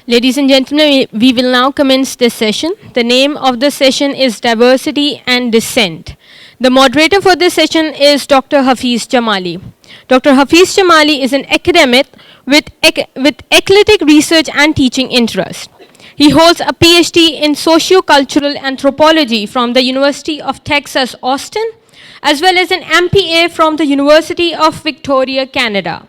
Ladies and gentlemen, we will now commence this session. The name of the session is Diversity and Dissent. The moderator for this session is Dr. Hafiz Jamali. Dr. Hafiz Jamali is an academic with eclectic research and teaching interest. He holds a PhD in socio-cultural anthropology from the University of Texas, Austin, as well as an MPA from the University of Victoria, Canada.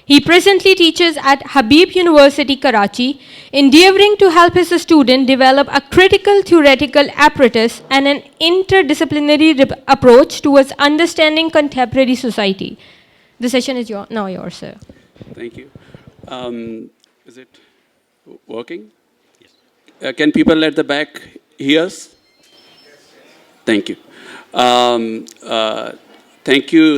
He presently teaches at Habib University, Karachi, endeavoring to help his students develop a critical theoretical apparatus and an interdisciplinary approach towards understanding contemporary society. The session is now yours, sir. Thank you. Is it working? Yes. Can people at the back hear us? Thank you.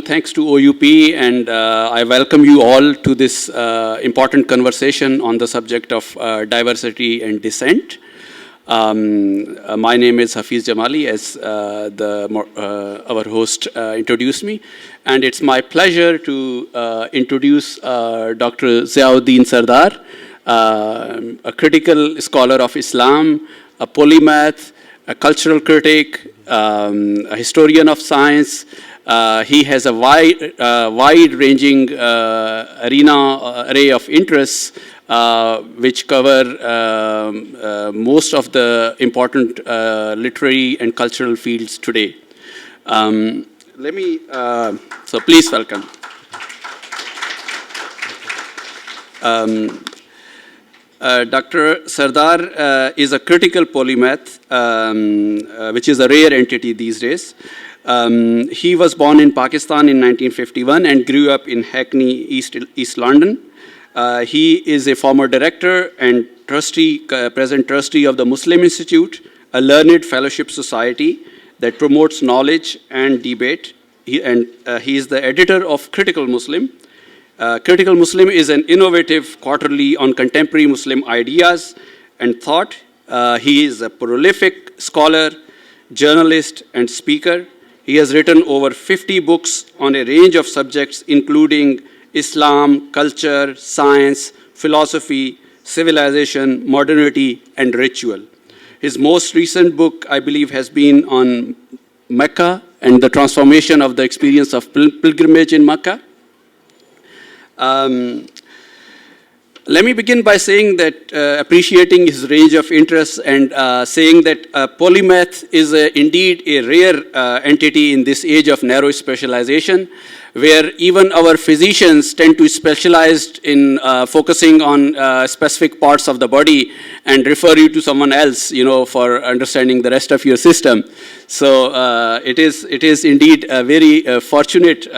Thanks to OUP, and I welcome you all to this important conversation on the subject of diversity and dissent. My name is Hafiz Jamali, as our host introduced me, and it's my pleasure to introduce Dr. Ziauddin Sardar, a critical scholar of Islam, a polymath, a cultural critic, a historian of science. He has a wide-ranging array of interests which cover most of the important literary and cultural fields today. So please welcome. Dr. Sardar is a critical polymath, which is a rare entity these days. He was born in Pakistan in 1951 and grew up in Hackney, East London. He is a former director and present trustee of the Muslim Institute, a learned fellowship society that promotes knowledge and debate. He is the editor of Critical Muslim. Critical Muslim is an innovative quarterly on contemporary Muslim ideas and thought. He is a prolific scholar, journalist, and speaker. He has written over 50 books on a range of subjects, including Islam, culture, science, philosophy, civilization, modernity, and ritual. His most recent book, I believe, has been on Mecca and the transformation of the experience of pilgrimage in Mecca. Let me begin by saying that appreciating his range of interests and saying that polymath is indeed a rare entity in this age of narrow specialization, where even our physicians tend to specialize in focusing on specific parts of the body and refer you to someone else, for understanding the rest of your system. So it is indeed a very fortunate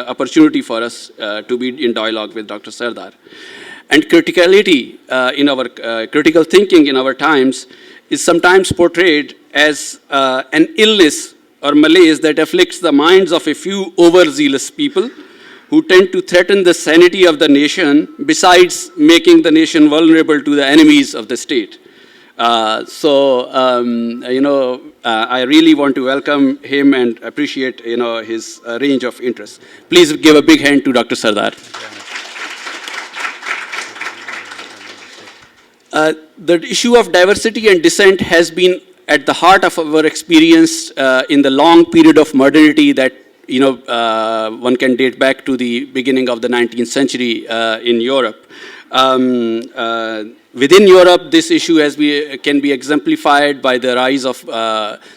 opportunity for us to be in dialogue with Dr. Sardar. And criticality in our critical thinking in our times is sometimes portrayed as an illness or malaise that afflicts the minds of a few overzealous people who tend to threaten the sanity of the nation, besides making the nation vulnerable to the enemies of the state. I really want to welcome him and appreciate, his range of interests. Please give a big hand to Dr. Sardar. The issue of diversity and dissent has been at the heart of our experience in the long period of modernity that, one can date back to the beginning of the 19th century in Europe. Within Europe, this issue can be exemplified by the rise of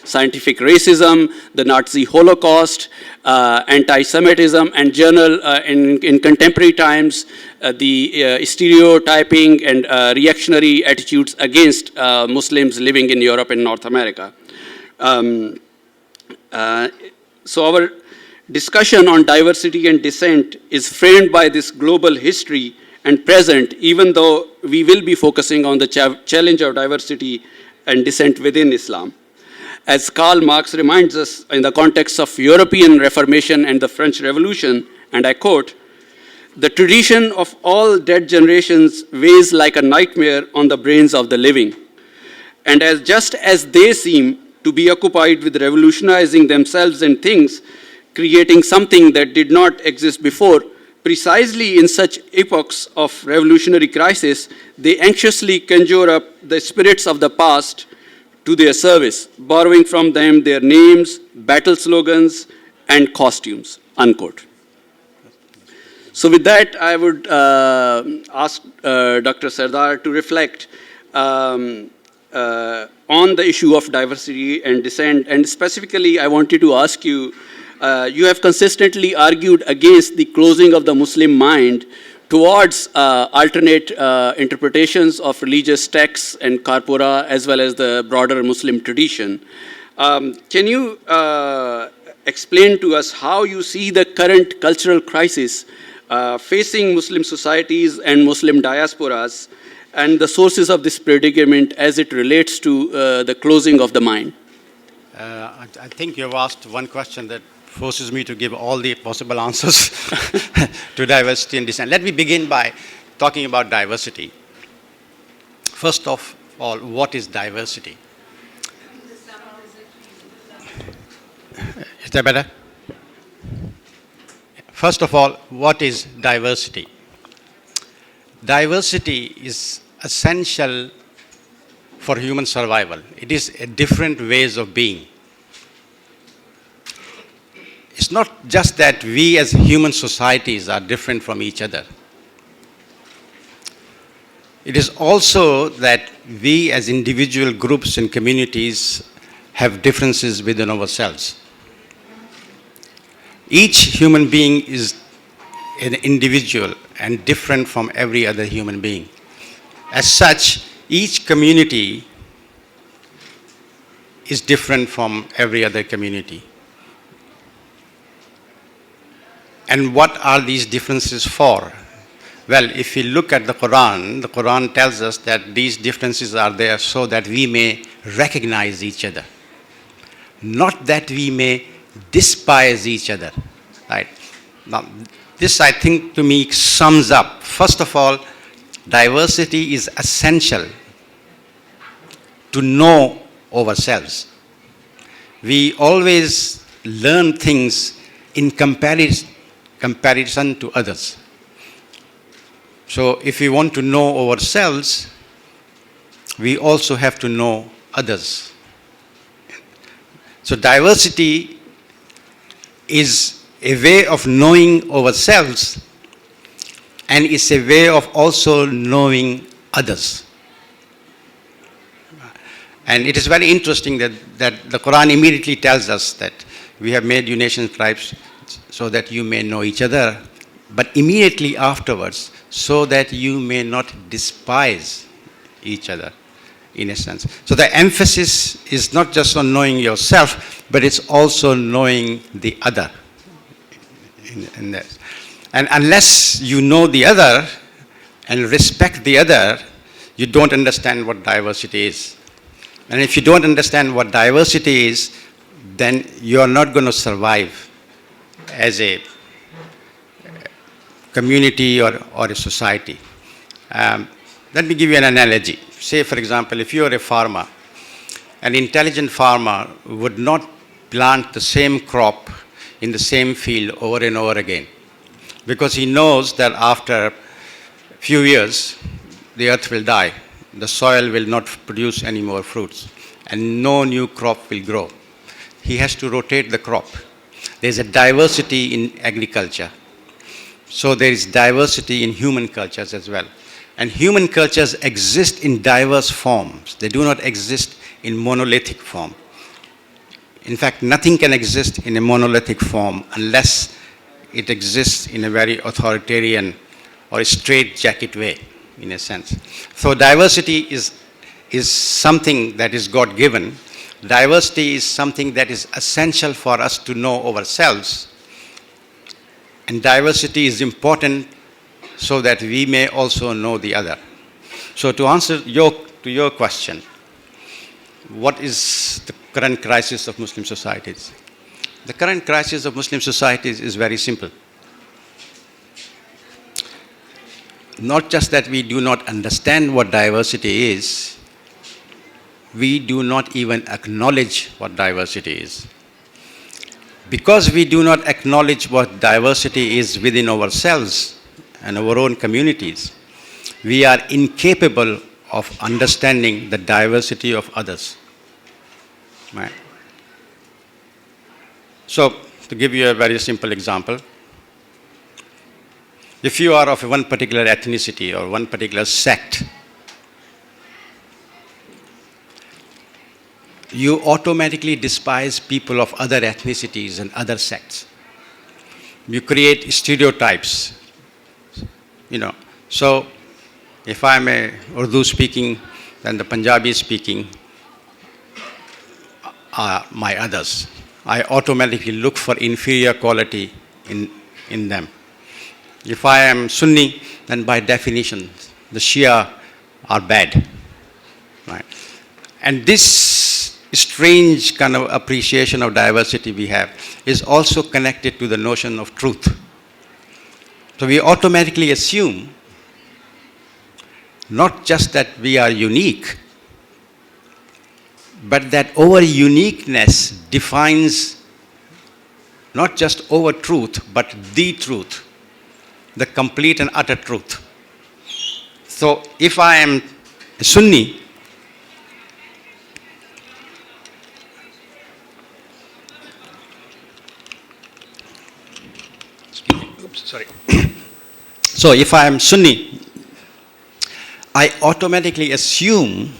scientific racism, the Nazi Holocaust, anti-Semitism, and in contemporary times, the stereotyping and reactionary attitudes against Muslims living in Europe and North America. So our discussion on diversity and dissent is framed by this global history and present, even though we will be focusing on the challenge of diversity and dissent within Islam. As Karl Marx reminds us in the context of European Reformation and the French Revolution, and I quote, "The tradition of all dead generations weighs like a nightmare on the brains of the living. And just as they seem to be occupied with revolutionizing themselves and things, creating something that did not exist before, precisely in such epochs of revolutionary crisis, they anxiously conjure up the spirits of the past to their service, borrowing from them their names, battle slogans, and costumes, unquote. So with that, I would ask Dr. Sardar to reflect on the issue of diversity and dissent. And specifically, I wanted to ask you, you have consistently argued against the closing of the Muslim mind towards alternate interpretations of religious texts and corpora, as well as the broader Muslim tradition. Can you explain to us how you see the current cultural crisis facing Muslim societies and Muslim diasporas, and the sources of this predicament as it relates to the closing of the mind? I think you've asked one question that forces me to give all the possible answers to diversity and dissent. Let me begin by talking about diversity. First of all, what is diversity? Is that better? First of all, what is diversity? Diversity is essential for human survival. It is a different ways of being. It's not just that we as human societies are different from each other. It is also that we as individual groups and communities have differences within ourselves. Each human being is an individual and different from every other human being. As such, each community is different from every other community. And what are these differences for? Well, if we look at the Quran tells us that these differences are there so that we may recognize each other, not that we may despise each other. Right? Now, this, I think, to me sums up. First of all, diversity is essential to know ourselves. We always learn things in comparison to others. So if we want to know ourselves, we also have to know others. So diversity is a way of knowing ourselves, and it's a way of also knowing others. And it is very interesting that the Quran immediately tells us that we have made you nations, tribes, so that you may know each other, but immediately afterwards, so that you may not despise each other, in a sense. So the emphasis is not just on knowing yourself, but it's also knowing the other. In this. And unless you know the other and respect the other, you don't understand what diversity is. And if you don't understand what diversity is, then you are not going to survive as a community or a society. Let me give you an analogy. Say, for example, if you are a farmer, an intelligent farmer would not plant the same crop in the same field over and over again, because he knows that after a few years, the earth will die, the soil will not produce any more fruits, and no new crop will grow. He has to rotate the crop. There's a diversity in agriculture. So there is diversity in human cultures as well. And human cultures exist in diverse forms. They do not exist in monolithic form. In fact, nothing can exist in a monolithic form unless it exists in a very authoritarian or a straitjacket way, in a sense. So diversity is something that is God-given. Diversity is something that is essential for us to know ourselves. And diversity is important so that we may also know the other. So to answer your question, what is the current crisis of Muslim societies? The current crisis of Muslim societies is very simple. Not just that we do not understand what diversity is, we do not even acknowledge what diversity is. because we do not acknowledge what diversity is within ourselves and our own communities, we are incapable of understanding the diversity of others. Right? So, to give you a very simple example, if you are of one particular ethnicity or one particular sect, you automatically despise people of other ethnicities and other sects. You create stereotypes, So, if I'm a Urdu speaking, then the Punjabi speaking are my others. I automatically look for inferior quality in them. If I am Sunni, then by definition, the Shia are bad. Right? And this strange kind of appreciation of diversity we have is also connected to the notion of truth. So we automatically assume not just that we are unique, but that our uniqueness defines not just our truth, but the truth, the complete and utter truth. So if I am a Sunni, so if I am Sunni, I automatically assume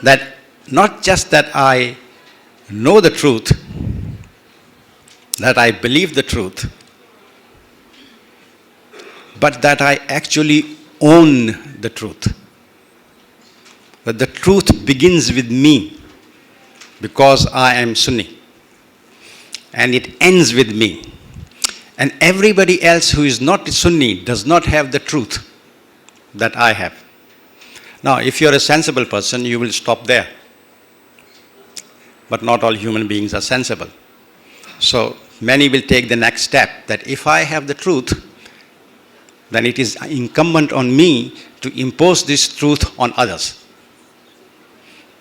that not just that I know the truth, that I believe the truth, but that I actually own the truth. That the truth begins with me because I am Sunni. And it ends with me. And everybody else who is not Sunni does not have the truth that I have. Now, if you're a sensible person, you will stop there. But not all human beings are sensible. So many will take the next step, that if I have the truth, then it is incumbent on me to impose this truth on others.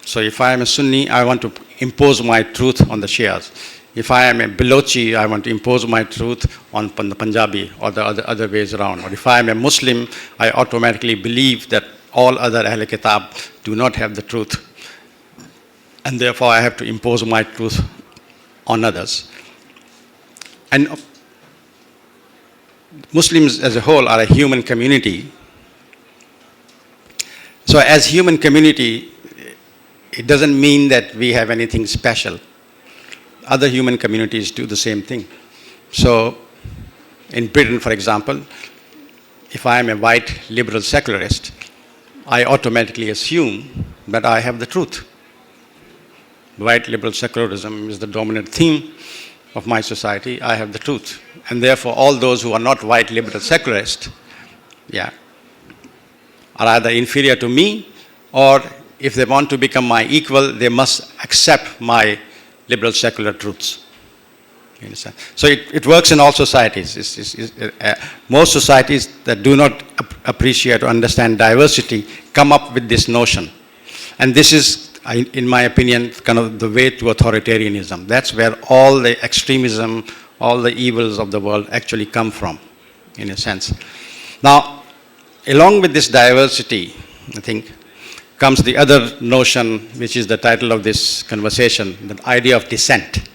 So if I am a Sunni, I want to impose my truth on the Shias. If I am a Balochi, I want to impose my truth on the Punjabi, or the other ways around. Or if I am a Muslim, I automatically believe that all other Ahl Kitab do not have the truth. And therefore I have to impose my truth on others. And Muslims as a whole are a human community. So as human community, it doesn't mean that we have anything special. Other human communities do the same thing. So in Britain, for example, if I am a white liberal secularist, I automatically assume that I have the truth. White liberal secularism is the dominant theme of my society. I have the truth. And therefore, all those who are not white liberal secularists, are either inferior to me, or if they want to become my equal, they must accept my liberal secular truths. You understand? So it works in all societies. Most societies that do not appreciate or understand diversity come up with this notion. And this is, in my opinion, kind of the way to authoritarianism. That's where all the extremism, all the evils of the world actually come from, in a sense. Now, along with this diversity, I think, comes the other notion, which is the title of this conversation, the idea of dissent.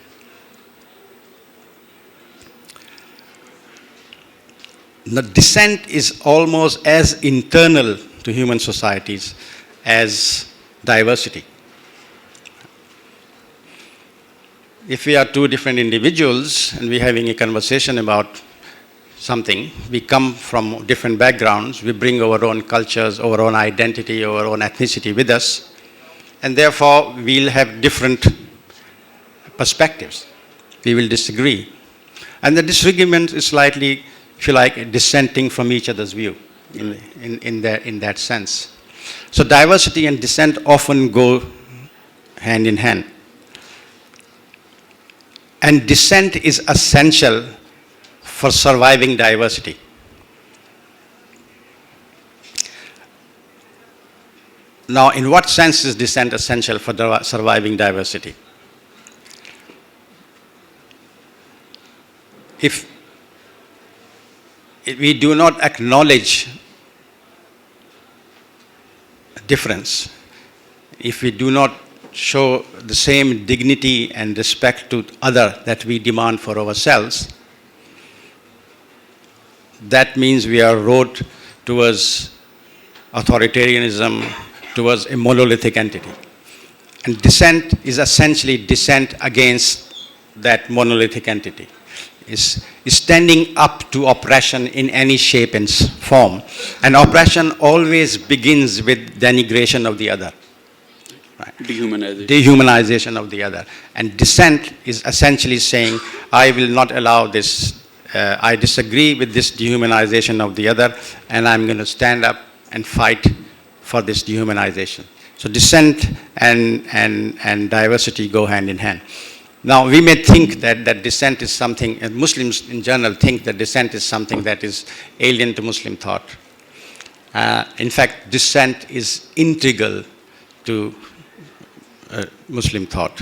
The dissent is almost as internal to human societies as diversity. If we are two different individuals and we're having a conversation about something, we come from different backgrounds, we bring our own cultures, our own identity, our own ethnicity with us, and therefore we'll have different perspectives. We will disagree. And the disagreement is slightly, if you like, dissenting from each other's view in that sense. So diversity and dissent often go hand in hand. And dissent is essential for surviving diversity. Now, in what sense is dissent essential for surviving diversity? if we do not acknowledge difference, if we do not show the same dignity and respect to other that we demand for ourselves, that means we are road towards authoritarianism, towards a monolithic entity. And dissent is essentially dissent against that monolithic entity. Is standing up to oppression in any shape and form. And oppression always begins with denigration of the other. Right? Dehumanization of the other. And dissent is essentially saying, I will not allow this, I disagree with this dehumanization of the other, and I'm going to stand up and fight for this dehumanization. So dissent and diversity go hand in hand. Now, we may think that dissent is something, and Muslims in general think that dissent is something that is alien to Muslim thought. In fact, dissent is integral to Muslim thought.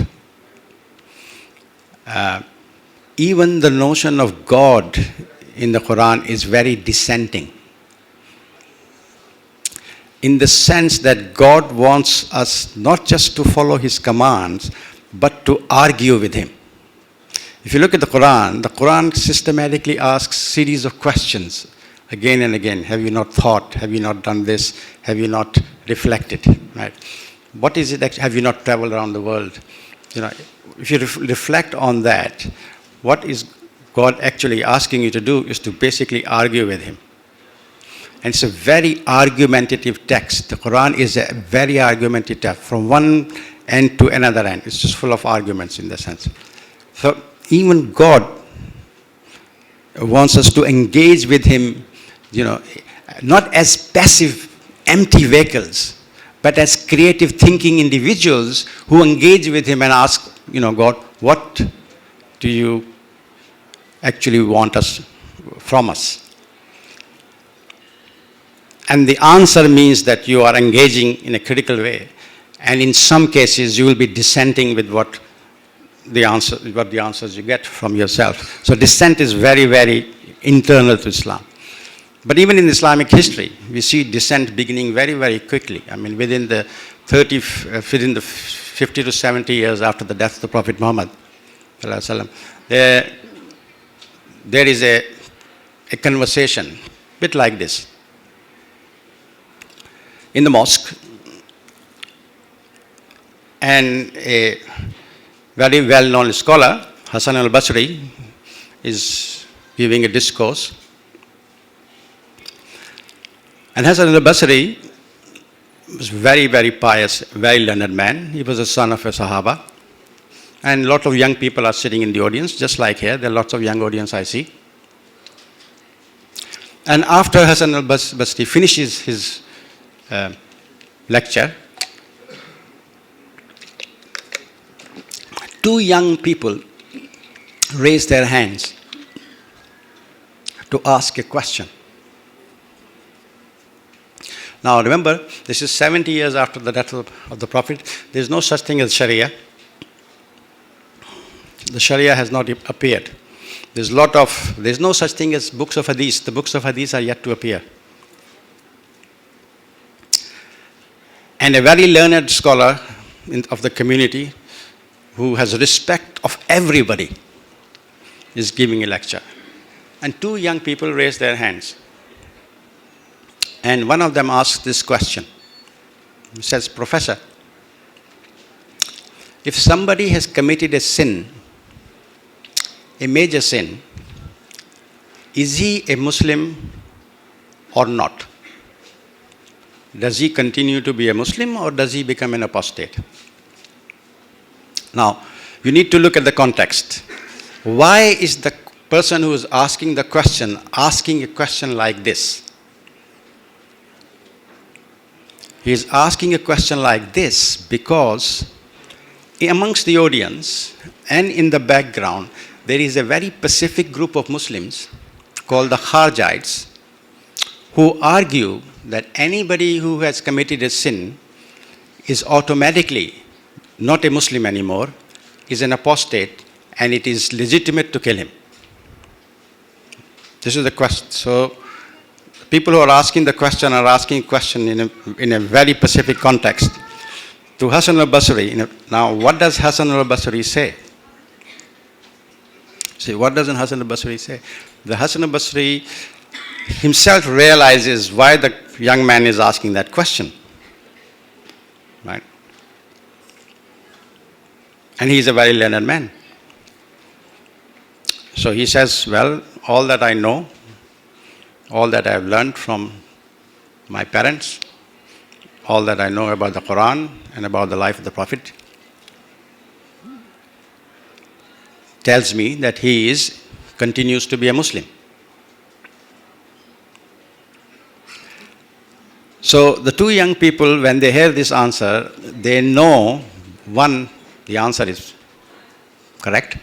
Even the notion of God in the Quran is very dissenting, in the sense that God wants us not just to follow His commands, but to argue with Him. If you look at the Quran systematically asks series of questions again and again. Have you not thought? Have you not done this? Have you not reflected? Right? What is it that have you not traveled around the world? You know, if you reflect on that, what is God actually asking you to do is to basically argue with Him. And it's a very argumentative text. The Quran is a very argumentative text. From one end to another end. It's just full of arguments in the sense. So even God wants us to engage with Him, you know, not as passive, empty vehicles, but as creative thinking individuals who engage with Him and ask, you know, God, what do you actually want from us? And the answer means that you are engaging in a critical way. And in some cases, you will be dissenting with what the answers you get from yourself. So dissent is very, very internal to Islam. But even in Islamic history, we see dissent beginning very, very quickly. I mean, within the 50 to 70 years after the death of the Prophet Muhammad, there is a conversation, a bit like this. In the mosque, and a very well-known scholar, Hassan al-Basri, is giving a discourse. And Hassan al-Basri was very, very pious, very learned man. He was the son of a Sahaba. And a lot of young people are sitting in the audience, just like here. There are lots of young audience I see. And after Hassan al-Basri finishes his lecture, two young people raised their hands to ask a question. Now remember, this is 70 years after the death of the Prophet. There is no such thing as Sharia. The Sharia has not appeared. There's no such thing as books of Hadith. The books of Hadith are yet to appear. And a very learned scholar of the community who has respect of everybody is giving a lecture. And two young people raised their hands. And one of them asked this question. He says, Professor, if somebody has committed a sin, a major sin, is he a Muslim or not? Does he continue to be a Muslim or does he become an apostate? Now, you need to look at the context. Why is the person who is asking the question asking a question like this? He is asking a question like this because amongst the audience and in the background, there is a very specific group of Muslims called the Kharijites who argue that anybody who has committed a sin is automatically not a Muslim anymore, is an apostate, and it is legitimate to kill him. This is the question. So people who are asking the question are asking question in a very specific context. To Hassan al-Basri, now what does Hassan al-Basri say? See, what does Hassan al-Basri say? The Hassan al-Basri himself realizes why the young man is asking that question. Right? And he is a very learned man. So he says, well, all that I know, all that I have learned from my parents, all that I know about the Quran and about the life of the Prophet, tells me that he continues to be a Muslim. So the two young people, when they hear this answer, they know, one, the answer is correct,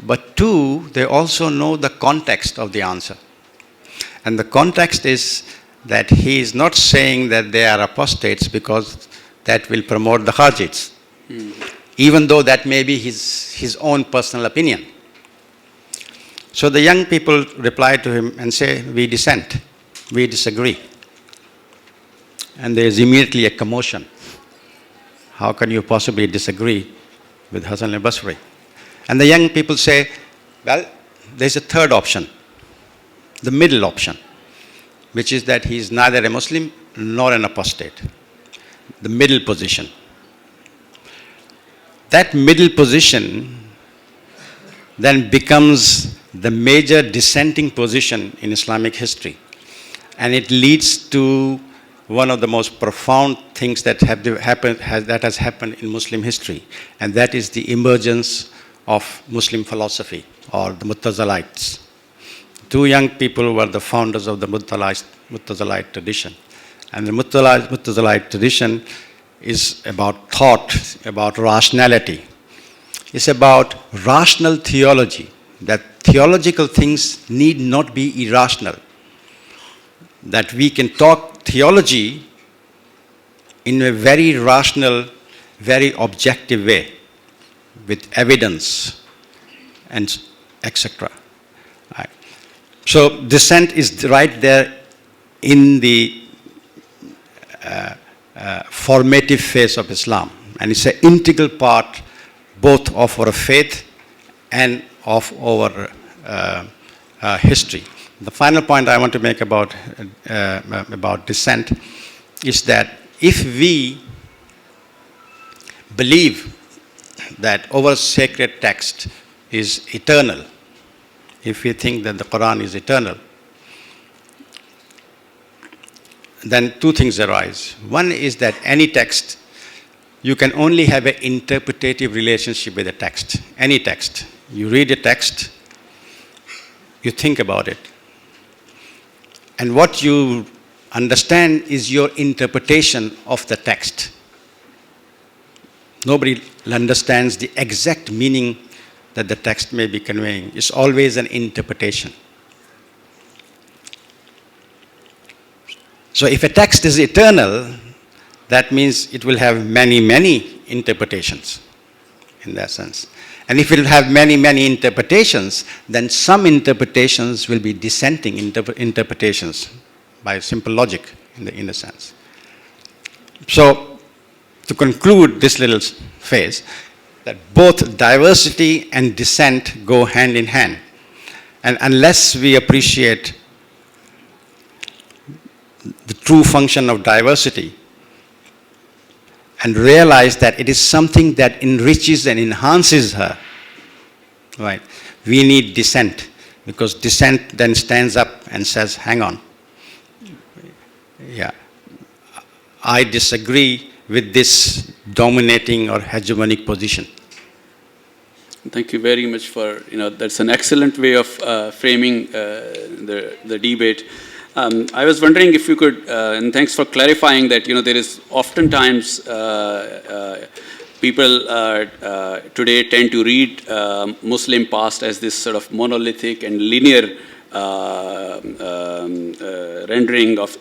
but two, they also know the context of the answer. And the context is that he is not saying that they are apostates because that will promote the Kharjids, even though that may be his own personal opinion. So the young people reply to him and say, we dissent, we disagree. And there is immediately a commotion. How can you possibly disagree with Hassan al-Basri? And the young people say, well, there's a third option, the middle option, which is that he is neither a Muslim nor an apostate, the middle position. That middle position then becomes the major dissenting position in Islamic history. And it leads to one of the most profound things that has happened in Muslim history, and that is the emergence of Muslim philosophy, or the Mu'tazilites. Two young people were the founders of the Mu'tazilite tradition. And the Mu'tazilite tradition is about thought, about rationality. It's about rational theology, that theological things need not be irrational. That we can talk theology in a very rational, very objective way, with evidence and etc. Right. So dissent is right there in the formative phase of Islam, and it's an integral part both of our faith and of our history. The final point I want to make about dissent is that if we believe that our sacred text is eternal, if we think that the Quran is eternal, then two things arise. One is that any text, you can only have an interpretative relationship with a text. Any text. You read a text, you think about it, and what you understand is your interpretation of the text. Nobody understands the exact meaning that the text may be conveying. It's always an interpretation. So if a text is eternal, that means it will have many, many interpretations in that sense. And if it will have many, many interpretations, then some interpretations will be dissenting interpretations by simple logic in a sense. So to conclude this little phase, that both diversity and dissent go hand in hand. And unless we appreciate the true function of diversity and realize that it is something that enriches and enhances her, right? We need dissent, because dissent then stands up and says, hang on, yeah, I disagree with this dominating or hegemonic position. Thank you very much for, that's an excellent way of framing the debate. I was wondering if you could, and thanks for clarifying that, there is oftentimes people today tend to read Muslim past as this sort of monolithic and linear rendering of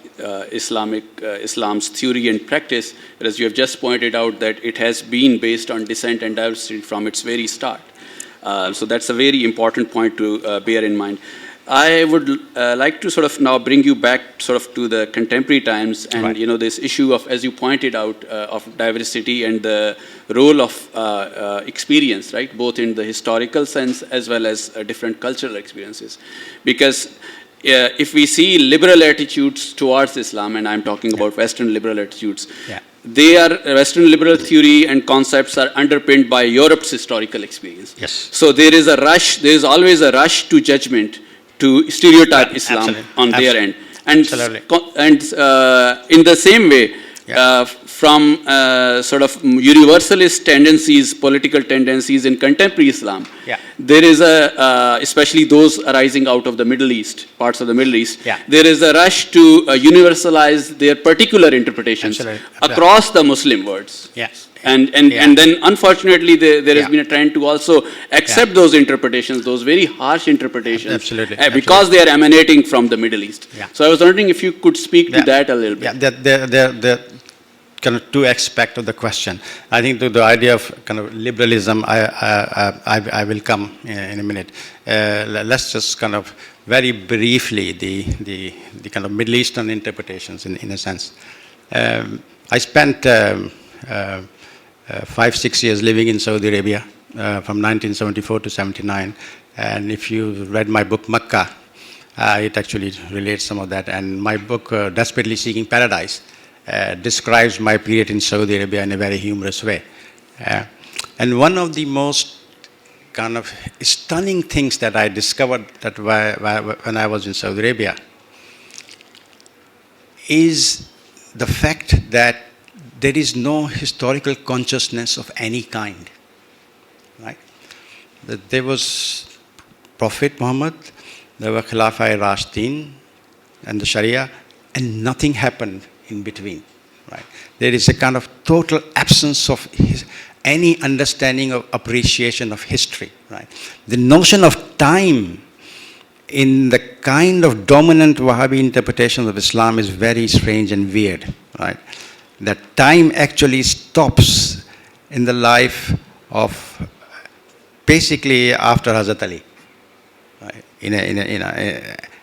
Islam's theory and practice, whereas you have just pointed out that it has been based on dissent and diversity from its very start. So that's a very important point to bear in mind. I would like to sort of now bring you back sort of to the contemporary times and, Right. you know, this issue of, as you pointed out, of diversity and the role of experience, right, both in the historical sense as well as different cultural experiences. Because if we see liberal attitudes towards Islam, and I'm talking about Western liberal attitudes, Yeah. they are Western liberal theory and concepts are underpinned by Europe's historical experience. Yes. So there is a rush, there is always a rush to judgment, to stereotype Right, Islam absolutely. on their end. Absolutely. And in the same way, Yeah. from sort of universalist tendencies, political tendencies in contemporary Islam, Yeah. there is especially those arising out of the Middle East, parts of the Middle East, Yeah. there is a rush to universalize their particular interpretations Absolutely. across the Muslim words. Yes. And Yeah. then unfortunately there has Yeah. been a trend to also accept those interpretations, those very harsh interpretations, Absolutely. because they are emanating from the Middle East. Yeah. So I was wondering if you could speak to Yeah. that a little bit. Yeah, there kind of two aspects of the question. I think the idea of kind of liberalism, I will come in a minute. Let's just kind of very briefly the kind of Middle Eastern interpretations in a sense. I spent 5-6 years living in Saudi Arabia from 1974 to 79, and if you read my book Makkah, it actually relates some of that. And my book Desperately Seeking Paradise describes my period in Saudi Arabia in a very humorous way. And one of the most kind of stunning things that I discovered that when I was in Saudi Arabia is the fact that there is no historical consciousness of any kind, right? That there was Prophet Muhammad, there were Khilafah Rashidin and the Sharia, and nothing happened in between, right? There is a kind of total absence of any understanding of appreciation of history, right? The notion of time in the kind of dominant Wahhabi interpretation of Islam is very strange and weird, right? That time actually stops in the life of basically after Hazrat Ali, right?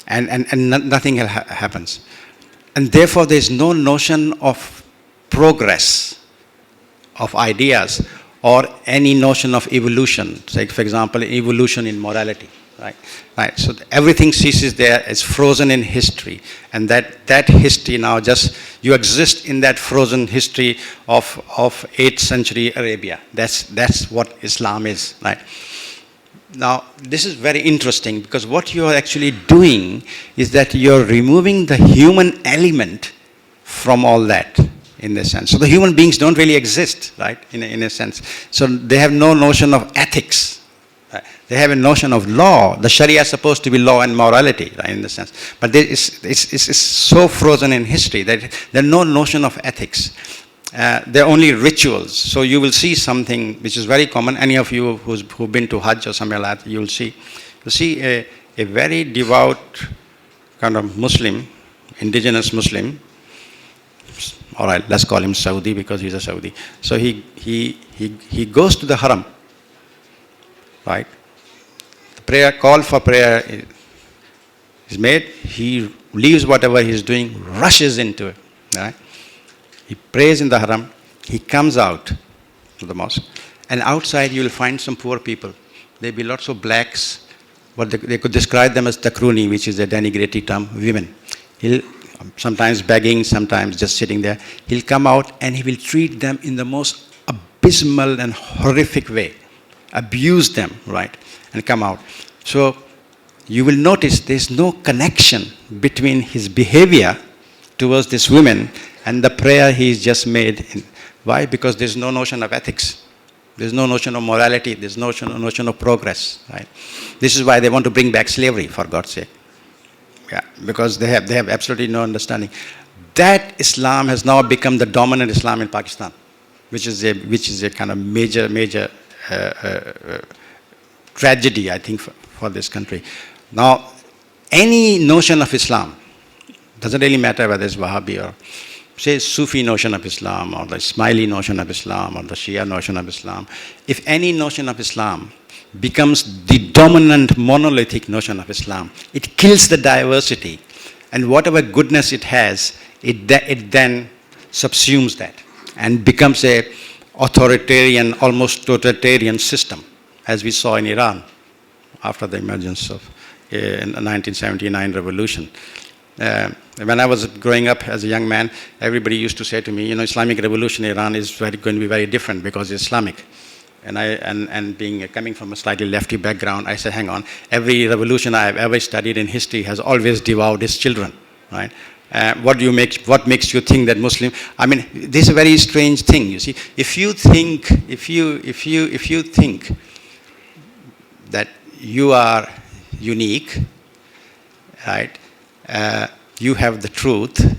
And nothing happens. And therefore there is no notion of progress of ideas or any notion of evolution, like for example evolution in morality. Right. So everything ceases there, it's frozen in history, and that history now just you exist in that frozen history of 8th century Arabia. That's what Islam is, right? Now this is very interesting because what you are actually doing is that you're removing the human element from all that, in a sense. So the human beings don't really exist, right? In a sense. So they have no notion of ethics. They have a notion of law. The Sharia is supposed to be law and morality, right, in the sense. But it's so frozen in history that there's no notion of ethics. They're only rituals. So you will see something which is very common. Any of you who've been to Hajj or somewhere like that, you'll see a very devout kind of Muslim, indigenous Muslim. All right, let's call him Saudi because he's a Saudi. So he goes to the haram, right? Prayer, call for prayer is made, he leaves whatever he's doing, rushes into it, right? He prays in the haram, he comes out to the mosque, and outside you will find some poor people. There'll be lots of blacks, but they could describe them as takruni, which is a denigrating term, women. He'll sometimes begging, sometimes just sitting there. He'll come out and he will treat them in the most abysmal and horrific way, abuse them, right? And come out. So you will notice there's no connection between his behavior towards this woman and the prayer he's just made. Why? Because there's no notion of ethics. There's no notion of morality. There's no notion of progress, right? This is why they want to bring back slavery, for God's sake. Yeah, because they have absolutely no understanding. That Islam has now become the dominant Islam in Pakistan, which is a kind of major tragedy, I think, for this country. Now, any notion of Islam, doesn't really matter whether it's Wahhabi or, say, Sufi notion of Islam, or the Ismaili notion of Islam, or the Shia notion of Islam. If any notion of Islam becomes the dominant monolithic notion of Islam. It kills the diversity, and whatever goodness it has, it then subsumes that and becomes a authoritarian, almost totalitarian system, as we saw in Iran after the emergence of the 1979 revolution. When I was growing up as a young man, everybody used to say to me, Islamic revolution in Iran is going to be very different because it's Islamic. And coming from a slightly lefty background, I said, hang on, every revolution I have ever studied in history has always devoured its children, right? What makes you think that Muslim? I mean, this is a very strange thing. You see, if you think that you are unique, right? You have the truth.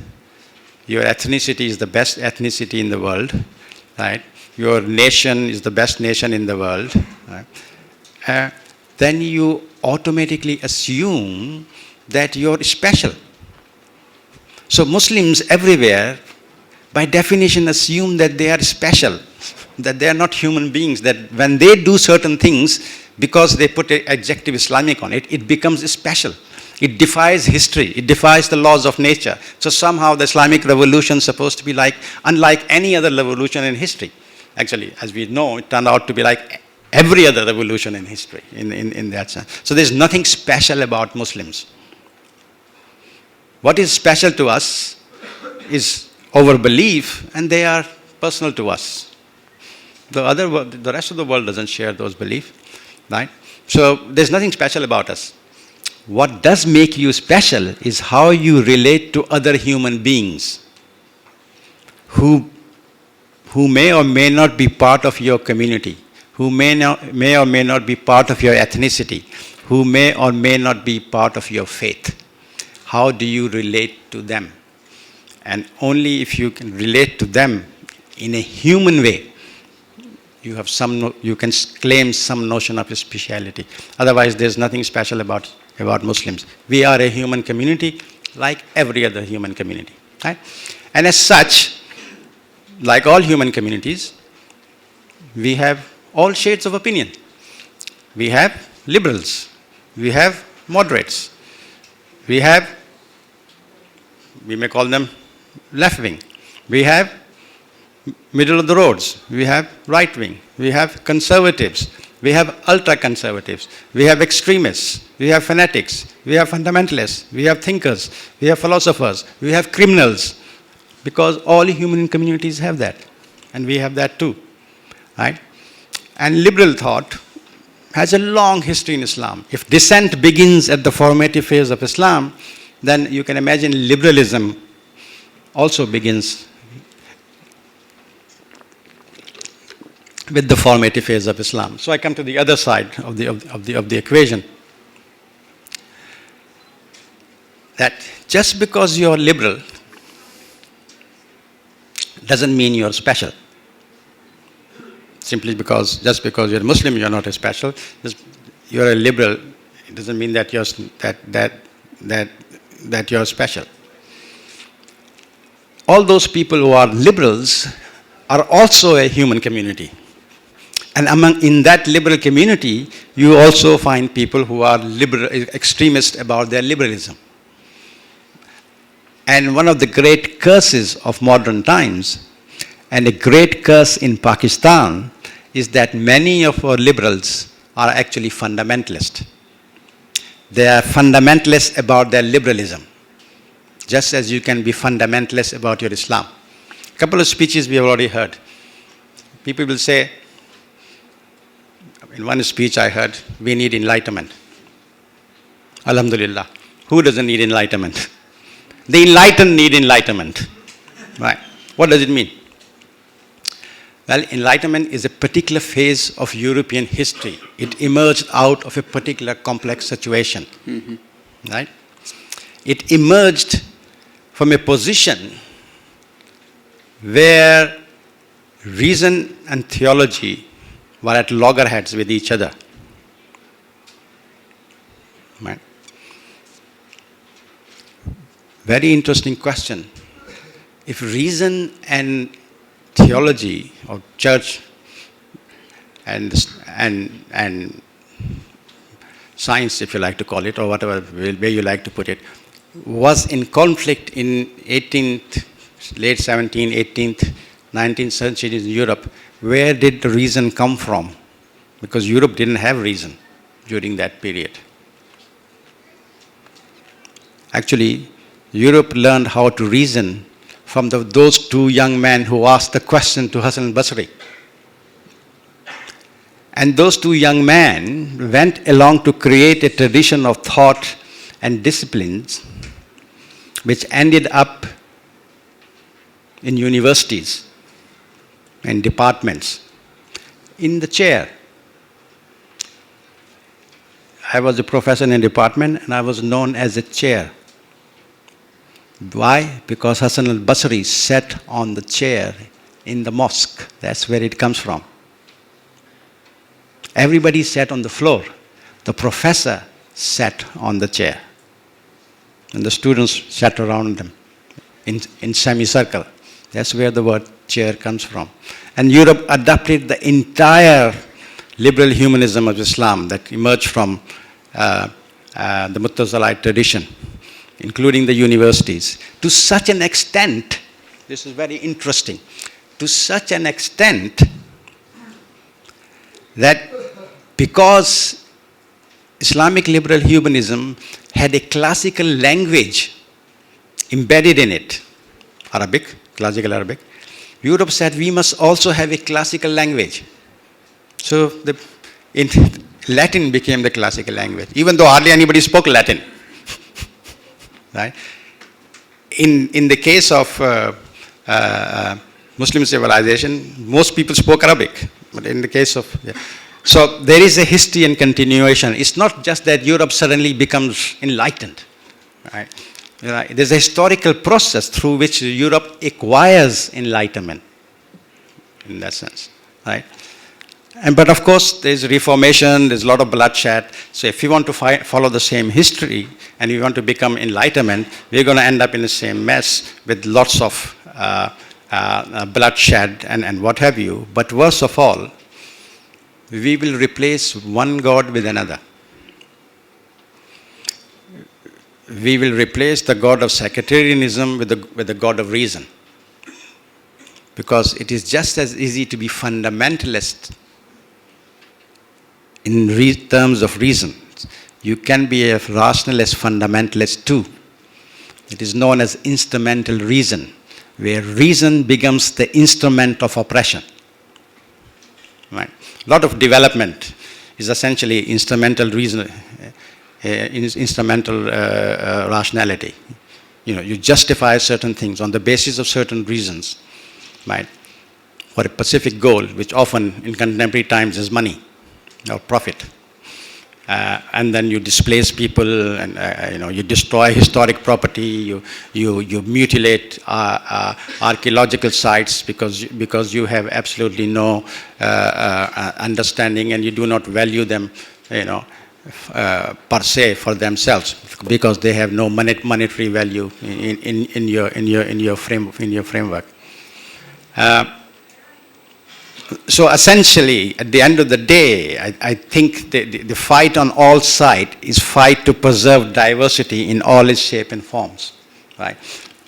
Your ethnicity is the best ethnicity in the world, right? Your nation is the best nation in the world, right? Then you automatically assume that you're special. So Muslims everywhere, by definition, assume that they are special, that they are not human beings, that when they do certain things, because they put an adjective Islamic on it, it becomes special. It defies history. It defies the laws of nature. So somehow the Islamic revolution is supposed to be unlike any other revolution in history. Actually, as we know, it turned out to be like every other revolution in history in that sense. So there's nothing special about Muslims. What is special to us is our belief, and they are personal to us. The rest of the world doesn't share those beliefs, right? So there's nothing special about us. What does make you special is how you relate to other human beings who may or may not be part of your community, who may or may not be part of your ethnicity, who may or may not be part of your faith. How do you relate to them? And only if you can relate to them in a human way, you can claim some notion of speciality. Otherwise, there's nothing special about Muslims. We are a human community like every other human community, right? And as such, like all human communities, we have all shades of opinion. We have liberals, we have moderates, we may call them left wing, we have middle of the roads, we have right wing, we have conservatives, we have ultra conservatives, we have extremists, we have fanatics, we have fundamentalists, we have thinkers, we have philosophers, we have criminals, because all human communities have that, and we have that too, right? And liberal thought has a long history in Islam. If dissent begins at the formative phase of Islam, then you can imagine liberalism also begins with the formative phase of Islam. So I come to the other side of the equation. That just because you're liberal doesn't mean you're special. Just because you're Muslim, you're not a special. You're a liberal, it doesn't mean that you're special. All those people who are liberals are also a human community. And in that liberal community, you also find people who are extremist about their liberalism. And one of the great curses of modern times, and a great curse in Pakistan, is that many of our liberals are actually fundamentalists. They are fundamentalists about their liberalism, just as you can be fundamentalist about your Islam. A couple of speeches we have already heard. People will say, in one speech I heard, we need enlightenment. Alhamdulillah. Who doesn't need enlightenment? The enlightened need enlightenment. Right. What does it mean? Well, enlightenment is a particular phase of European history. It emerged out of a particular complex situation. Mm-hmm. Right? It emerged from a position where reason and theology were at loggerheads with each other. Right? Very interesting question. If reason and theology or church and science, if you like to call it, or whatever way you like to put it, was in conflict in 18th, late 17th, 18th, 19th centuries in Europe. Where did the reason come from? Because Europe didn't have reason during that period. Actually, Europe learned how to reason from those two young men who asked the question to Hassan al-Basri. And those two young men went along to create a tradition of thought and disciplines which ended up in universities and departments, in the chair. I was a professor in a department and I was known as a chair. Why? Because Hassan al-Basri sat on the chair in the mosque. That's where it comes from. Everybody sat on the floor. The professor sat on the chair. And the students sat around them in semicircle. That's where the word chair comes from. And Europe adopted the entire liberal humanism of Islam that emerged from the Mu'tazilite tradition, including the universities, to such an extent, this is very interesting, to such an extent that because Islamic liberal humanism had a classical language embedded in it, Arabic, classical Arabic, Europe said we must also have a classical language. So Latin became the classical language, even though hardly anybody spoke Latin. Right? In the case of Muslim civilization, most people spoke Arabic. But in the case of... Yeah. So there is a history and continuation. It's not just that Europe suddenly becomes enlightened. Right? There's a historical process through which Europe acquires enlightenment, in that sense. Right? But of course, there's reformation, there's a lot of bloodshed. So if you want to follow the same history and you want to become enlightenment, we're going to end up in the same mess with lots of bloodshed and what have you. But worst of all, we will replace one God with another. We will replace the God of sectarianism with the God of reason. Because it is just as easy to be fundamentalist in terms of reason. You can be a rationalist fundamentalist too. It is known as instrumental reason, where reason becomes the instrument of oppression. Right? A lot of development is essentially instrumental reason, instrumental rationality. You justify certain things on the basis of certain reasons, right? For a specific goal, which often in contemporary times is money or profit. And then you displace people, and you destroy historic property. You mutilate archaeological sites because you have absolutely no understanding, and you do not value them, per se for themselves, because they have no monetary value in your framework. So essentially, at the end of the day, I think the fight on all sides is fight to preserve diversity in all its shape and forms. Right?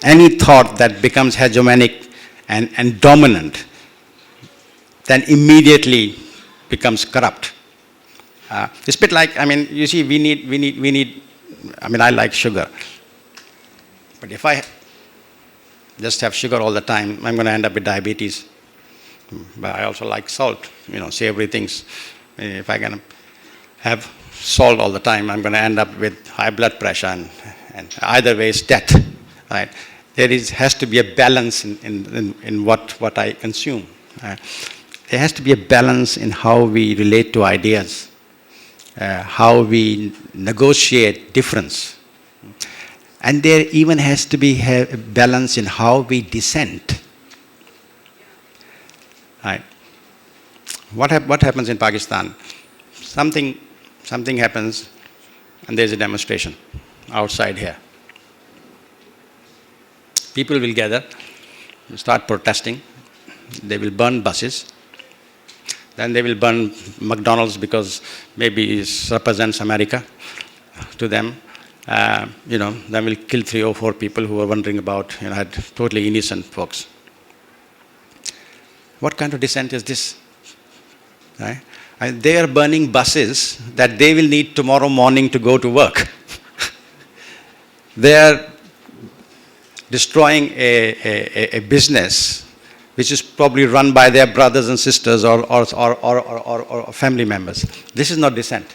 Any thought that becomes hegemonic and dominant, then immediately becomes corrupt. It's a bit like, you see, we need, I like sugar. But if I just have sugar all the time, I'm going to end up with diabetes. But I also like salt, savory things. If I can have salt all the time, I'm going to end up with high blood pressure, and either way it's death. Right? There has to be a balance in what I consume. There has to be a balance in how we relate to ideas, how we negotiate difference. And there even has to be a balance in how we dissent. Right. What happens in Pakistan? Something happens, and there's a demonstration outside here. People will gather, start protesting. They will burn buses. then they will burn McDonald's because maybe it represents America to them. Then we'll kill 3 or 4 people who are wondering about, had totally innocent folks. What kind of dissent is this? Right? And they are burning buses that they will need tomorrow morning to go to work. They are destroying a business which is probably run by their brothers and sisters or family members. This is not dissent.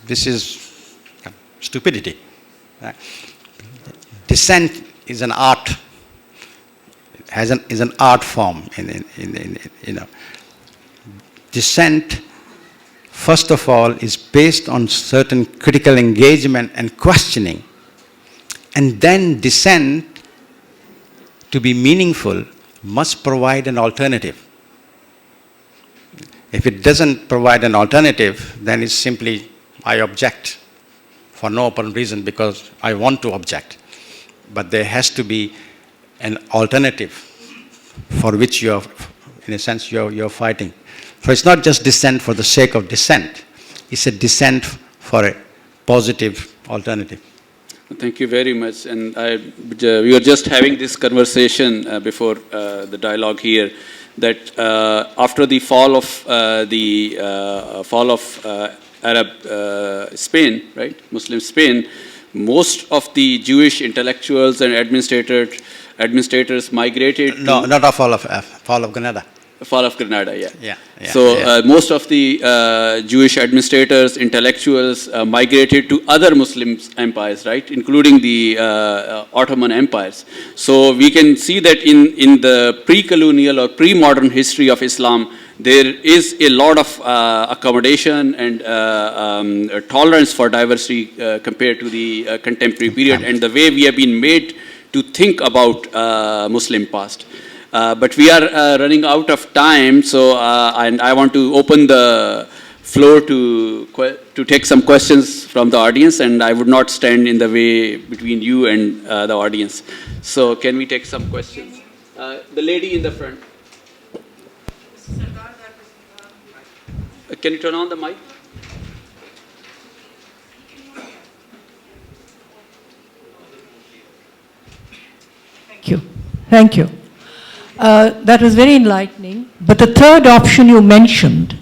This is stupidity. Right? Dissent is an art. Is an art form. Dissent, first of all, is based on certain critical engagement and questioning. And then dissent, to be meaningful, must provide an alternative. If it doesn't provide an alternative, then it's simply, I object for no open reason because I want to object. But there has to be an alternative for which you're, in a sense, you're fighting. So it's not just dissent for the sake of dissent. It's a dissent for a positive alternative. Thank you very much. And we were just having this conversation before the dialogue here that after the fall of Arab Spain, right, Muslim Spain, most of the Jewish intellectuals and administrators migrated. No, not a fall of Granada. Fall of Granada, yeah. Yeah. So most of the Jewish administrators, intellectuals migrated to other Muslim empires, right, including the Ottoman empires. So we can see that in the pre-colonial or pre-modern history of Islam, there is a lot of accommodation and tolerance for diversity compared to the contemporary period and the way we have been made to think about Muslim past. But we are running out of time, so and I want to open the floor to take some questions from the audience, and I would not stand in the way between you and the audience. So can we take some questions? The lady in the front. Can you turn on the mic? Thank you. That was very enlightening. But the third option you mentioned,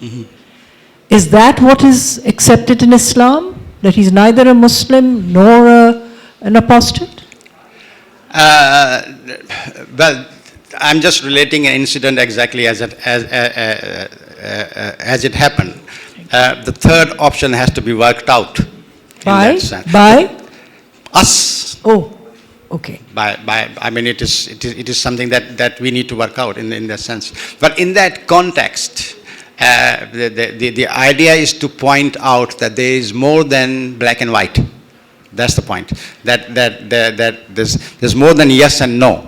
is that what is accepted in Islam? That he's neither a Muslim nor an apostate? Well, I'm just relating an incident exactly as it happened. The third option has to be worked out. By us? Oh. Okay. I mean, it is something that we need to work out in that sense. But in that context, the idea is to point out that there is more than black and white. That's the point. That there's more than yes and no.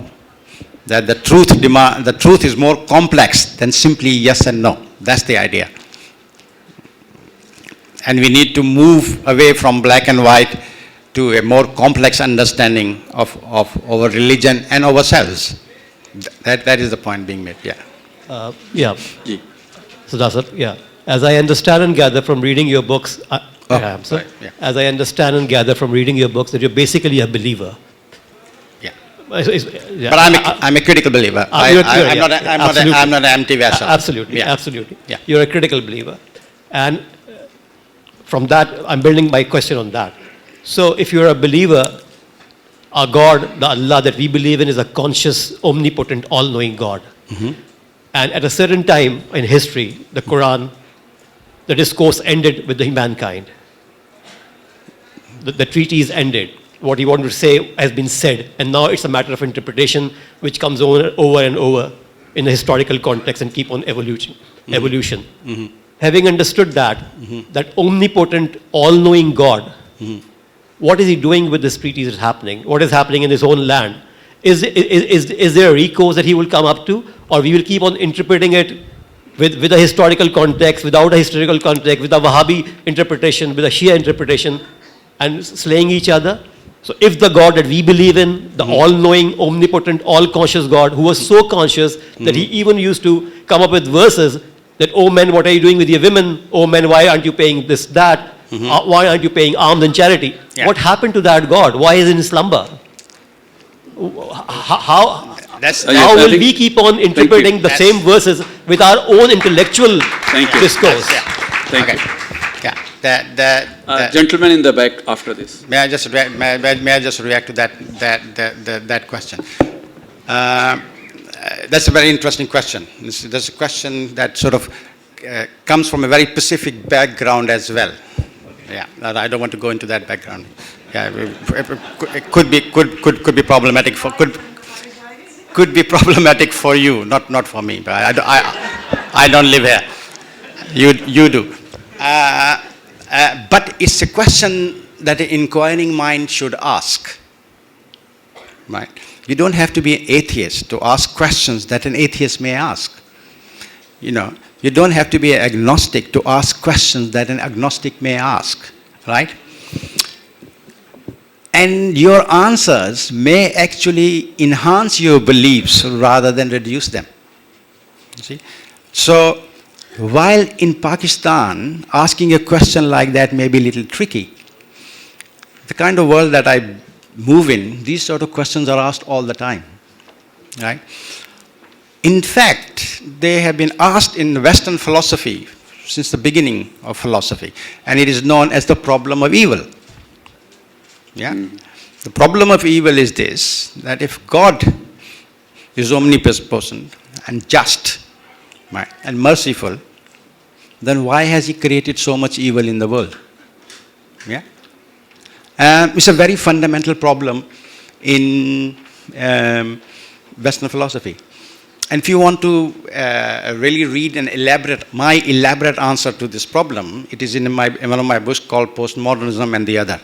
That the truth is more complex than simply yes and no. That's the idea. And we need to move away from black and white to a more complex understanding of our religion and ourselves. That is the point being made, yeah. Yeah. Sardar sir, yeah. As I understand and gather from reading your books, as I understand and gather from reading your books, that you're basically a believer. Yeah. Yeah. But I'm a critical believer. I'm not an empty vessel. Absolutely, yeah. absolutely. Yeah. You're a critical believer. And from that, I'm building my question on that. So if you're a believer, our God, the Allah that we believe in, is a conscious, omnipotent, all-knowing God. Mm-hmm. And at a certain time in history, the Quran, the discourse ended with the mankind. The treaties ended. What he wanted to say has been said. And now it's a matter of interpretation, which comes over and over in the historical context and keep on evolution. Mm-hmm. Having understood that, that omnipotent, all-knowing God, what is he doing with this treaties that's happening? What is happening in his own land? Is there a recourse that he will come up to? Or we will keep on interpreting it with a historical context, without a historical context, with a Wahhabi interpretation, with a Shia interpretation, and slaying each other? So if the God that we believe in, the all-knowing, omnipotent, all-conscious God, who was so conscious that he even used to come up with verses that, oh men, what are you doing with your women? Oh men, why aren't you paying this, that? Why aren't you paying alms and charity? Yeah. What happened to that God? Why is he in slumber? How That's, Yeah, how I will think- we keep on interpreting the That's- same verses with our own intellectual Thank you. discourse? Thank okay. you. Yeah. Gentleman in the back after this. May I just react to that question? That's a very interesting question. That's a question that sort of comes from a very specific background as well. Yeah, I don't want to go into that background. Yeah, it could be problematic could be problematic for you, not for me. But I don't live here. You do. But it's a question that an inquiring mind should ask. Right? You don't have to be an atheist to ask questions that an atheist may ask. You know, you don't have to be an agnostic to ask questions that an agnostic may ask. Right? And your answers may actually enhance your beliefs rather than reduce them. You see? So, while in Pakistan, asking a question like that may be a little tricky, the kind of world that I move in, these sort of questions are asked all the time. Right? In fact, they have been asked in Western philosophy since the beginning of philosophy, and it is known as the problem of evil. Yeah? The problem of evil is this, that if God is omnipotent and just, right, and merciful, then why has he created so much evil in the world? Yeah? It's a very fundamental problem in Western philosophy. And if you want to really read my elaborate answer to this problem, it is in one of my books called Postmodernism and the Other.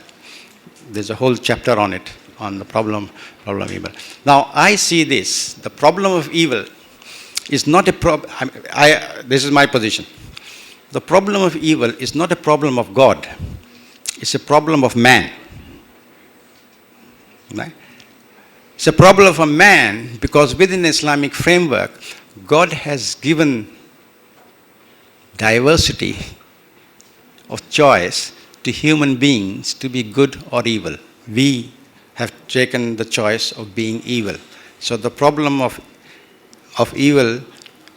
There's a whole chapter on it, on the problem of evil. Now, I see this. The problem of evil is not a problem. This is my position. The problem of evil is not a problem of God. It's a problem of man. Right? It's a problem of a man because within the Islamic framework, God has given diversity of choice to human beings to be good or evil. We have taken the choice of being evil. So the problem of evil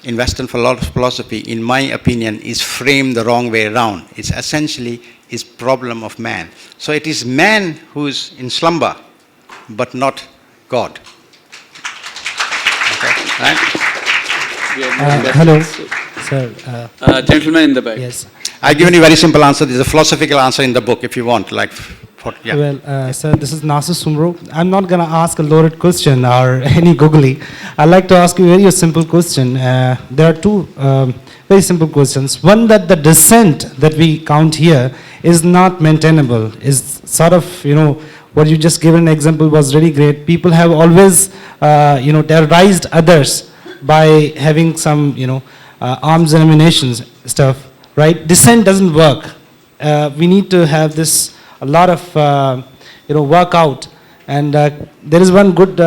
in Western philosophy, in my opinion, is framed the wrong way around. It's essentially is problem of man. So it is man who is in slumber, but not God. Okay, right? Hello, sir. Gentleman in the back. Yes. I've given you a very simple answer. There's a philosophical answer in the book if you want. Yeah. Well, sir, this is Nasir Sumro. I'm not going to ask a loaded question or any googly. I'd like to ask you a very simple question. There are two very simple questions. One, that the dissent that we count here is not maintainable, is sort of, what you just given an example was really great. People have always, terrorized others by having some, arms and ammunition stuff, right? Dissent doesn't work. We need to have this, a lot of, workout. And there is one good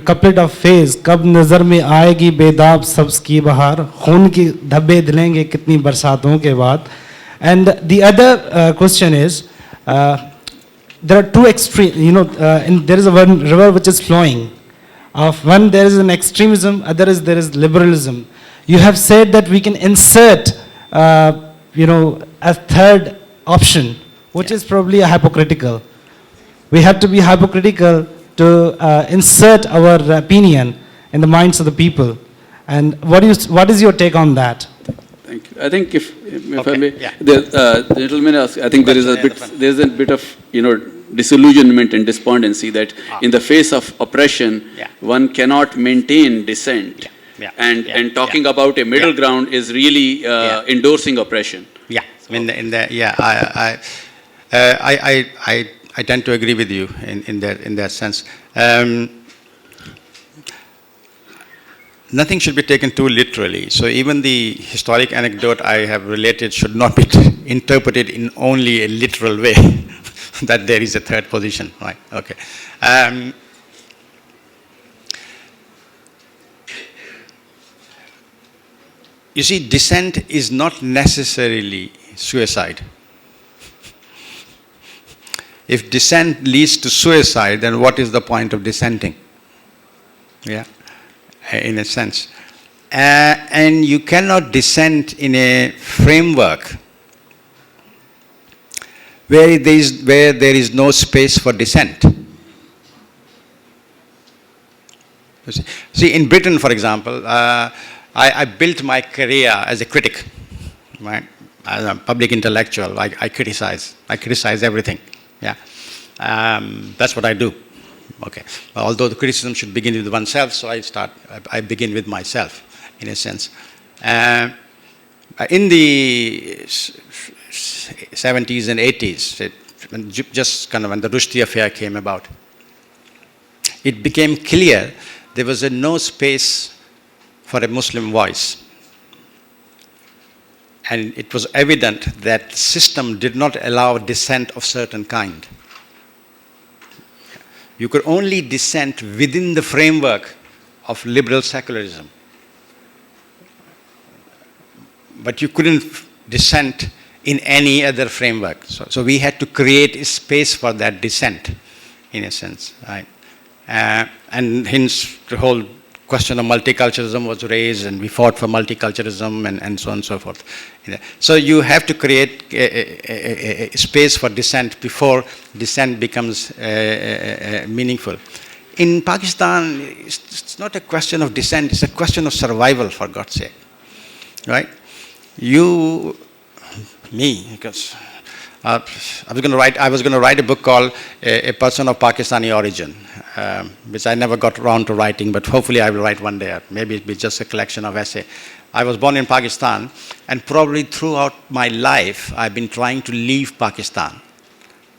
couplet of phrase, कब नज़र में आएगी बेदाब सब्ज़ की बहार, खून की धब्बे दिलेंगे कितनी बरसातों के बाद. And the other question is, there are two extremes, there is a one river which is flowing. Of one, there is an extremism, other is there is liberalism. You have said that we can insert, a third option, which is probably a hypocritical. We have to be hypocritical to insert our opinion in the minds of the people. And what is your take on that? Thank you. I think if Okay, I may, yeah. the gentleman asked, I think there is a bit of disillusionment and despondency that in the face of oppression, Yeah. one cannot maintain dissent. Yeah. And talking about a middle ground is really endorsing oppression. Yeah, I tend to agree with you in that sense. Nothing should be taken too literally. So even the historic anecdote I have related should not be interpreted in only a literal way, that there is a third position, right? Okay. You see, dissent is not necessarily suicide. If dissent leads to suicide, then what is the point of dissenting? Yeah, in a sense. And you cannot dissent in a framework where there is no space for dissent. See, in Britain, for example, I built my career as a critic, right? As a public intellectual. I criticize everything. Yeah, that's what I do. Okay. Although the criticism should begin with oneself, so I begin with myself, in a sense. In the 70s and 80s, when the Rushdie affair came about, it became clear there was no space for a Muslim voice. And it was evident that the system did not allow dissent of certain kind. You could only dissent within the framework of liberal secularism. But you couldn't dissent in any other framework. So we had to create a space for that dissent, in a sense, right? And hence the whole question of multiculturalism was raised, and we fought for multiculturalism and so on and so forth. So you have to create a space for dissent before dissent becomes meaningful. In Pakistan, it's not a question of dissent, it's a question of survival, for God's sake, right? Because I was going to write a book called A Person of Pakistani Origin, which I never got around to writing, but hopefully I will write one day. Maybe it'll be just a collection of essays. I was born in Pakistan, and probably throughout my life, I've been trying to leave Pakistan.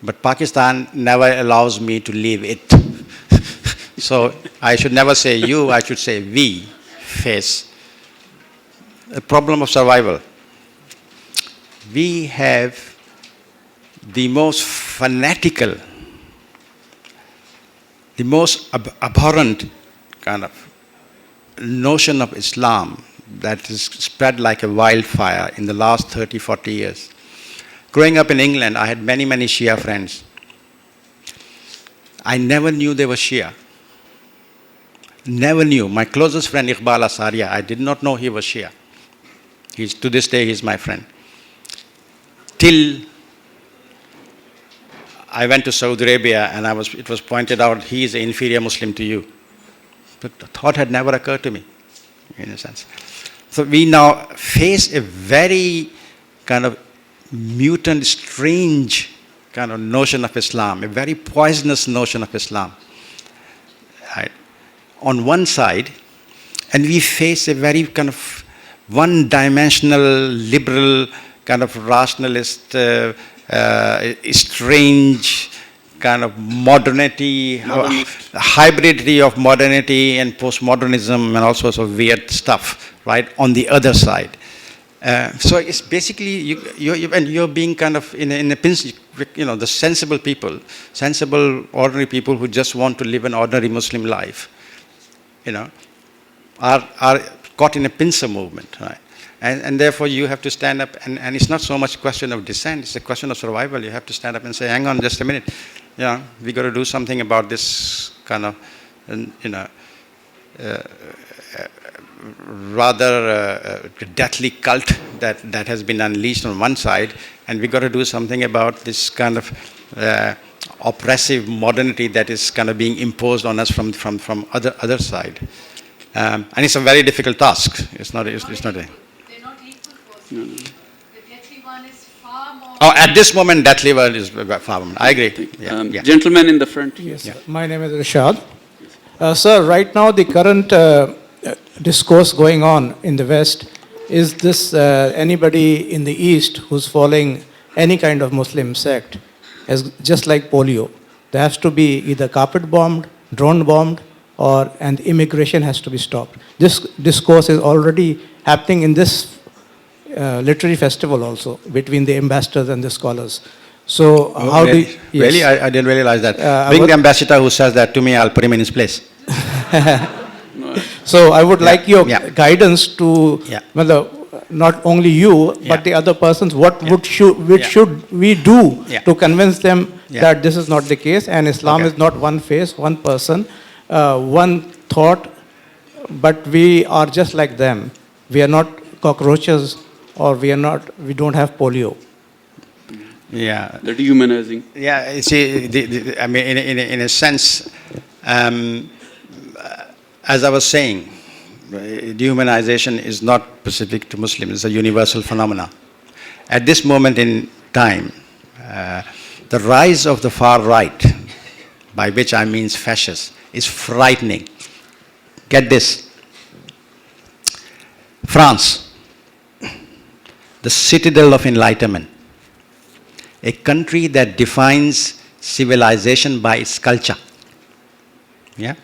But Pakistan never allows me to leave it. So I should never say you, I should say we face a problem of survival. We have the most fanatical, the most abhorrent kind of notion of Islam that is spread like a wildfire in the last 30, 40 years. Growing up in England, I had many, many Shia friends. I never knew they were Shia. Never knew. My closest friend, Iqbal Asaria, I did not know he was Shia. To this day, he's my friend. Till I went to Saudi Arabia, and it was pointed out he is an inferior Muslim to you. But the thought had never occurred to me, in a sense. So we now face a very kind of mutant, strange kind of notion of Islam, a very poisonous notion of Islam, right? On one side, and we face a very kind of one-dimensional, liberal, kind of rationalist, strange kind of modernity, hybridity of modernity and postmodernism and all sorts of weird stuff, right, on the other side. So it's basically, you're being kind of in a pinch, the sensible people, sensible, ordinary people who just want to live an ordinary Muslim life, are caught in a pincer movement, right? And therefore you have to stand up, and it's not so much a question of dissent, it's a question of survival. You have to stand up and say, hang on just a minute, we got to do something about this kind of, rather deathly cult that has been unleashed on one side, and we got to do something about this kind of oppressive modernity that is kind of being imposed on us from other side. And it's a very difficult task. It's not a... They're not equal forces. The deathly one is far more... Oh, at this moment, deathly one is far more. I agree. Yeah. Gentleman in the front. Yes, sir. My name is Rashad. Sir, right now the current discourse going on in the West, is this anybody in the East who's following any kind of Muslim sect, as just like polio, there has to be either carpet bombed, drone bombed, and immigration has to be stopped. This discourse is already happening in this literary festival also, between the ambassadors and the scholars. So how really? do you... Yes. Really? I didn't realize that. Bring the ambassador who says that to me, I'll put him in his place. So I would like your guidance to, not only you, Yeah. but the other persons, what Yeah. which Yeah. should we do Yeah. to convince them Yeah. that this is not the case and Islam Okay. is not one face, one person, one thought, but we are just like them. We are not cockroaches, or we don't have polio. Yeah. The dehumanizing. Yeah, you see, I mean, in a sense, as I was saying, dehumanization is not specific to Muslims, it's a universal phenomenon. At this moment in time, the rise of the far right, by which I mean fascists, is frightening. Get this. France, the citadel of enlightenment, a country that defines civilization by its culture. Yeah?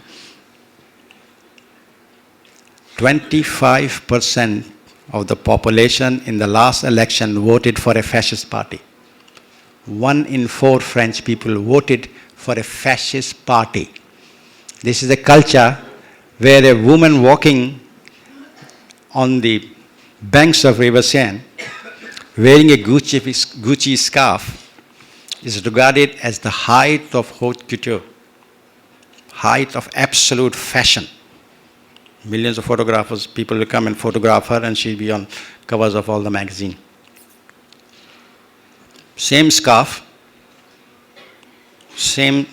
25% of the population in the last election voted for a fascist party. 1 in 4 French people voted for a fascist party. This is a culture where a woman walking on the banks of River Seine wearing a Gucci scarf is regarded as the height of haute couture, height of absolute fashion. Millions of photographers, people will come and photograph her and she'll be on covers of all the magazine. Same scarf, same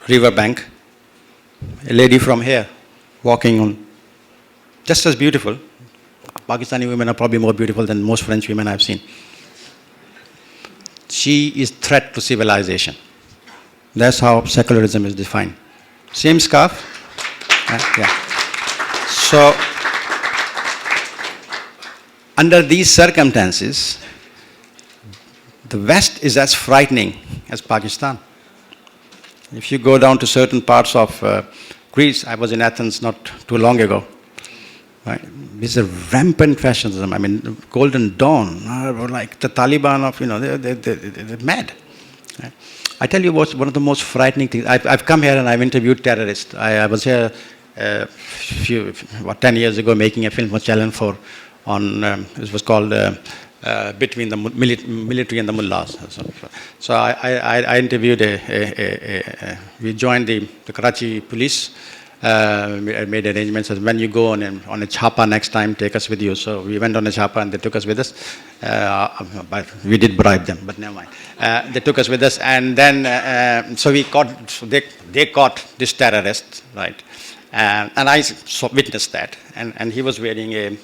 river bank, a lady from here walking on, just as beautiful. Pakistani women are probably more beautiful than most French women I've seen. She is threat to civilization. That's how secularism is defined. Same scarf. Yeah. So, under these circumstances, the West is as frightening as Pakistan. If you go down to certain parts of Greece, I was in Athens not too long ago. Right? This is a rampant fascism. I mean, Golden Dawn, like the Taliban of, they're mad. Right? I tell you what's one of the most frightening things. I've come here and I've interviewed terrorists. I was here 10 years ago making a film for Channel 4 on, it was called Between the Military and the Mullahs. So I interviewed we joined the Karachi police. Made arrangements as when you go on a chapa next time, take us with you. So we went on a chapa and they took us with us. But we did bribe them, but never mind. They took us with us, and then so we caught. So they caught this terrorist, right? And I witnessed that, and he was wearing a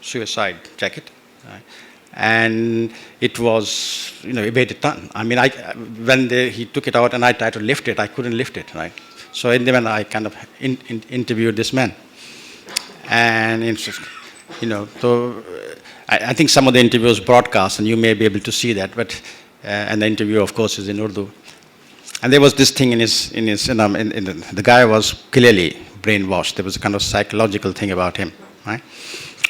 suicide jacket, right? And it was, it weighed a ton. I mean, when he took it out and I tried to lift it, I couldn't lift it, right? So in the end, I kind of interviewed this man, and so I think some of the interviews broadcast, and you may be able to see that. But and the interview, of course, is in Urdu. And there was this thing the guy was clearly brainwashed. There was a kind of psychological thing about him, right?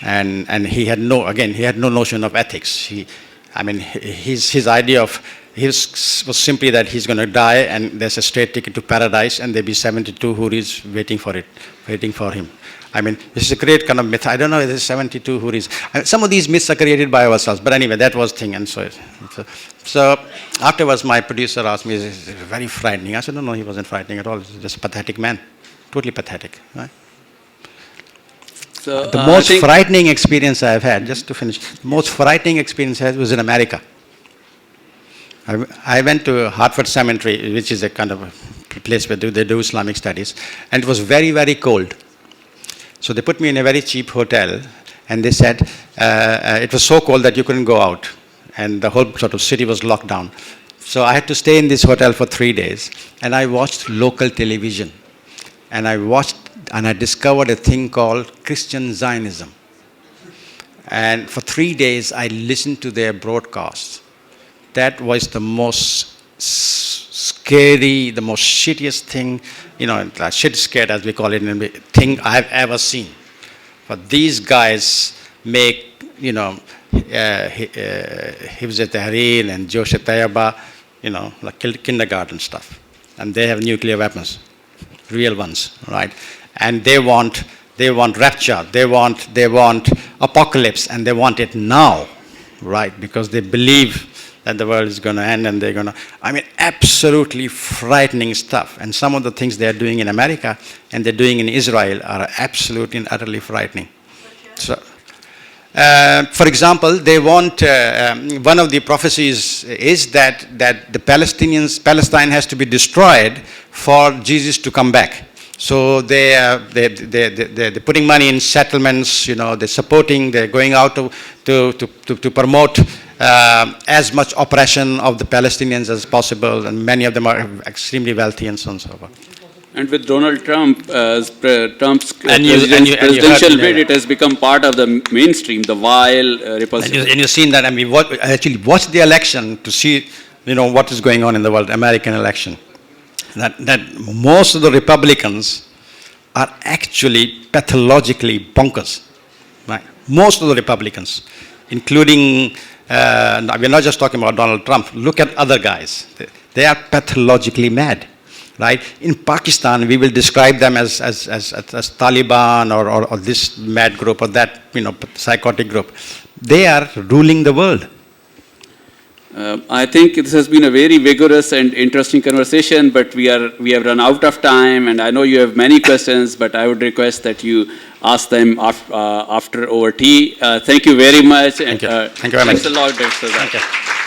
And he had no notion of ethics. His idea of was simply that he's going to die and there's a straight ticket to paradise and there'll be 72 huris waiting for him. I mean, this is a great kind of myth. I don't know if there's 72 huris. Some of these myths are created by ourselves, but anyway, that was the thing. And so afterwards, my producer asked me, "Is it very frightening?" I said, "No, he wasn't frightening at all. He's just a pathetic man, totally pathetic." Right? So, the most frightening experience I've had, just to finish, the most frightening experience I had was in America. I went to Hartford Cemetery, which is a kind of a place where they do Islamic studies, and it was very, very cold. So they put me in a very cheap hotel, and they said it was so cold that you couldn't go out, and the whole sort of city was locked down. So I had to stay in this hotel for 3 days, and I watched local television, and I discovered a thing called Christian Zionism. And for 3 days, I listened to their broadcasts. That was the most scary, the most shittiest thing, shit scared as we call it, thing I've ever seen. But these guys make, Hifz Tahrir and Josh Tayyaba, like kindergarten stuff. And they have nuclear weapons, real ones, right? And they want they want rapture, they want apocalypse, and they want it now, right? Because they believe that the world is going to end and they're going to, I mean, absolutely frightening stuff. And some of the things they're doing in America and they're doing in Israel are absolutely and utterly frightening. So, for example, they want, one of the prophecies is that the Palestine has to be destroyed for Jesus to come back. So they're putting money in settlements, you know, they're supporting, they're going out to promote as much oppression of the Palestinians as possible, and many of them are extremely wealthy and so on and so forth. And with Donald Trump, Trump's heard, presidential bid, it has become part of the mainstream, the vile, repulsive. And you've seen that, I mean, actually watch the election to see, you know, what is going on in the world, American election. That most of the Republicans are actually pathologically bonkers, right? Most of the Republicans, including, we're not just talking about Donald Trump, look at other guys. They are pathologically mad, right? In Pakistan, we will describe them as Taliban or this mad group or that, you know, psychotic group. They are ruling the world. I think this has been a very vigorous and interesting conversation, but we have run out of time, and I know you have many questions, but I would request that you ask them after over tea. Thank you very much. Thank you. Thank you very much. Thanks a lot, Dr. Sardar. Thank you.